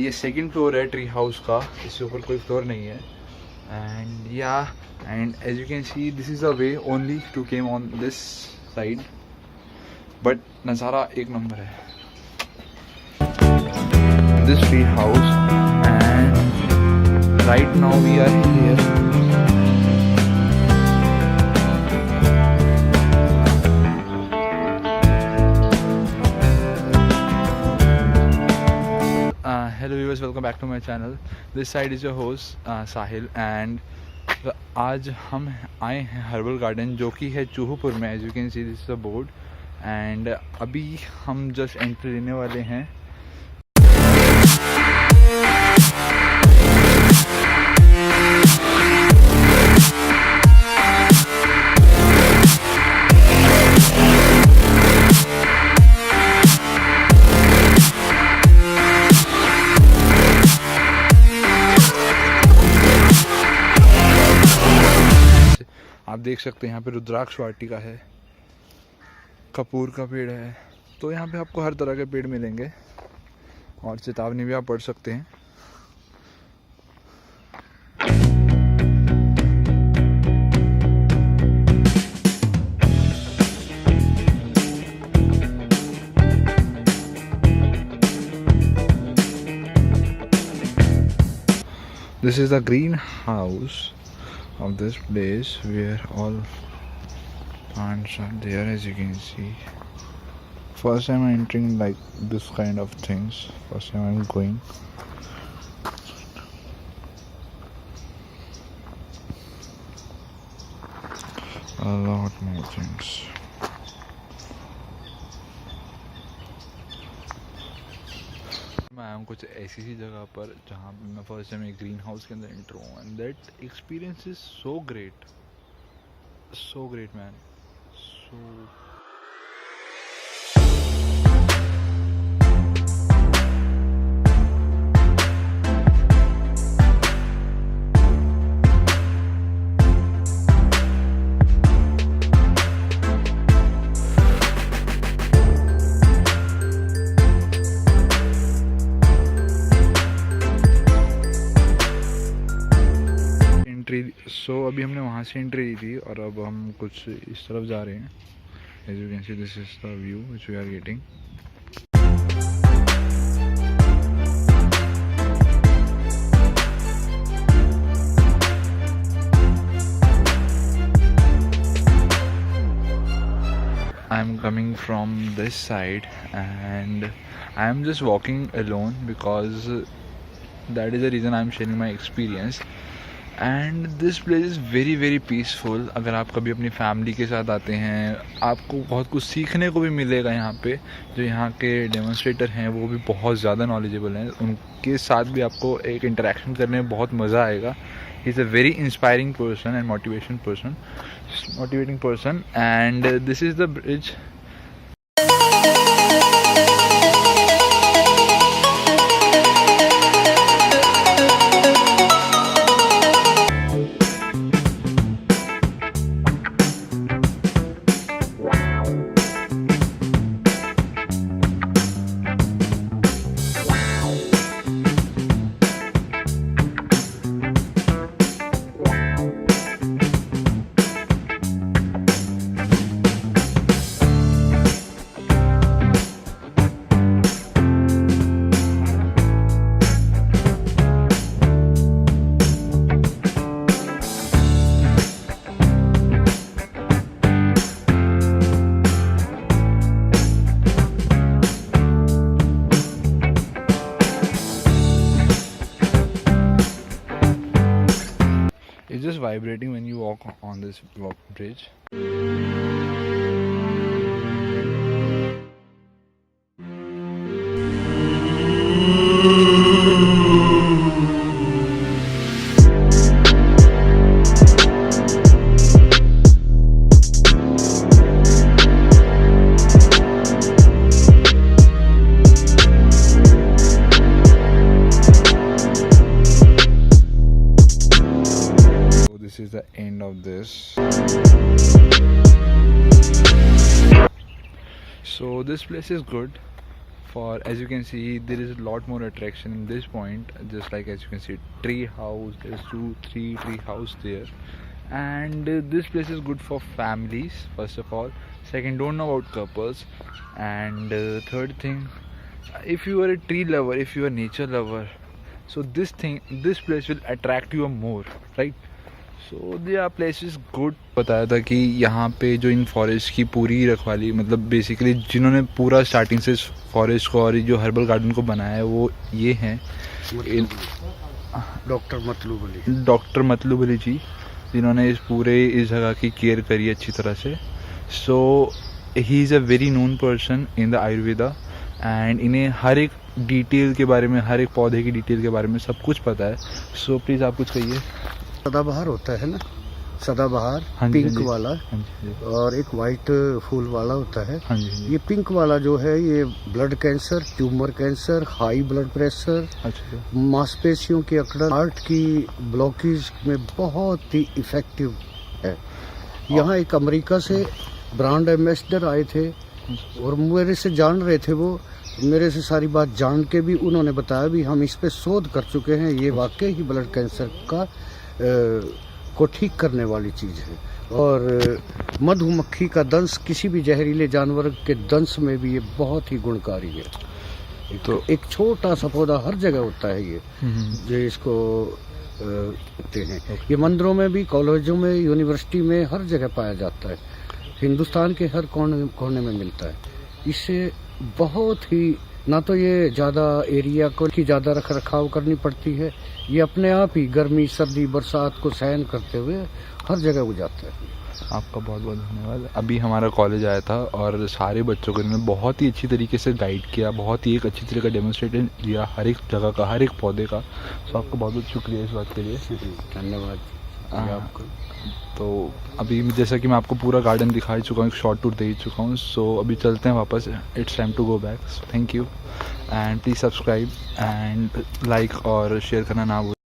ये second floor है tree house का, इसके ऊपर कोई फ्लोर नहीं है. And as you can see this is the way only to came on this side, but नज़ारा एक नंबर है. This tree house and right now we are here. Hello viewers, welcome back to my channel. This side is your host Sahil and आज हम आए हैं herbal garden जो कि है चूहूपुर में. As you can see this is the board and अभी हम जस्ट एंट्री लेने वाले हैं. आप देख सकते हैं यहाँ पे रुद्राक्ष वाटिका है, कपूर का पेड़ है. तो यहाँ पे आपको हर तरह के पेड़ मिलेंगे और चेतावनी भी आप पढ़ सकते हैं. This is the greenhouse of this place where all plants are there. As you can see, first time I'm entering like this kind of things. First time I'm going. A lot more things. मैं आया हूँ कुछ ऐसी सी जगह पर जहाँ पे मैं फर्स्ट टाइम एक ग्रीन हाउस के अंदर एंटर हूँ and that experience is so great man. So अभी हमने वहाँ से एंट्री ली थी और अब हम कुछ इस तरफ जा रहे हैं. As you can see this is the view which we are getting. I am coming from this side and I am just walking alone because that is the reason I am sharing my experience. And this place is very very peaceful. अगर आप कभी अपनी family के साथ आते हैं आपको बहुत कुछ सीखने को भी मिलेगा यहाँ पे. जो यहाँ के डेमोन्स्ट्रेटर हैं वो भी बहुत ज़्यादा नॉलेजेबल हैं, उनके साथ भी आपको एक इंटरेक्शन करने में बहुत मज़ा आएगा. ही is a very inspiring person and motivating person and this is the bridge. It's just vibrating when you walk on this bridge. This is the end of this. So this place is good for, as you can see, there is a lot more attraction in this point. Just like as you can see, tree house, there's 2 3 tree house there. And this place is good for families, first of all. Second, don't know about couples. And third thing, if you are a tree lover, if you are a nature lover, so this place will attract you more, right? So the place is good. बताया था कि यहाँ पे जो इन forest की पूरी रखवाली, मतलब बेसिकली जिन्होंने पूरा स्टार्टिंग से फॉरेस्ट को और जो हर्बल गार्डन को बनाया है वो ये हैं डॉक्टर मतलूब अली जी, जिन्होंने इस जगह की केयर करी अच्छी तरह से. So he is a very known person in the Ayurveda and इन्हें हर एक डिटेल के बारे में, हर एक पौधे की डिटेल के बारे में सब कुछ पता है. सो प्लीज़ आप कुछ कहिए. सदाबहार होता है ना, सदाबहार पिंक वाला, और एक वाइट फूल वाला होता है. ये पिंक वाला जो है ये blood cancer, tumour cancer, high blood pressure, मांसपेशियों की अकड़न, हार्ट की ब्लॉकेज में बहुत ही इफेक्टिव है. यहाँ एक अमेरिका से ब्रांड एम्बेसडर आए थे और मेरे से जान रहे थे, वो मेरे से सारी बात जान के भी उन्होंने बताया भी हम इस पे शोध कर चुके हैं, ये वाकई ही ब्लड कैंसर का को ठीक करने वाली चीज़ है. और मधुमक्खी का दंश, किसी भी जहरीले जानवर के दंश में भी ये बहुत ही गुणकारी है. तो एक छोटा सा पौधा हर जगह होता है ये, जो इसको कहते हैं. ये मंदिरों में भी, कॉलेजों में, यूनिवर्सिटी में हर जगह पाया जाता है. हिंदुस्तान के हर कोने में मिलता है. इससे बहुत ही, ना तो ये ज़्यादा एरिया को की ज़्यादा रख रखाव करनी पड़ती है, ये अपने आप ही गर्मी सर्दी बरसात को सहन करते हुए हर जगह हो जाता है. आपका बहुत बहुत धन्यवाद. अभी हमारा कॉलेज आया था और सारे बच्चों को इन्होंने बहुत ही अच्छी तरीके से गाइड किया, बहुत ही एक अच्छी तरह का डेमोन्स्ट्रेशन दिया हर एक जगह का, हर एक पौधे का. तो आपका बहुत बहुत शुक्रिया इस बात के लिए. धन्यवाद आपको. तो अभी जैसा कि मैं आपको पूरा गार्डन दिखा चुका हूँ, एक शॉर्ट टूर दे चुका हूँ. सो अभी चलते हैं वापस. It's time to go back. Thank you and please subscribe and like और शेयर करना ना भूलें.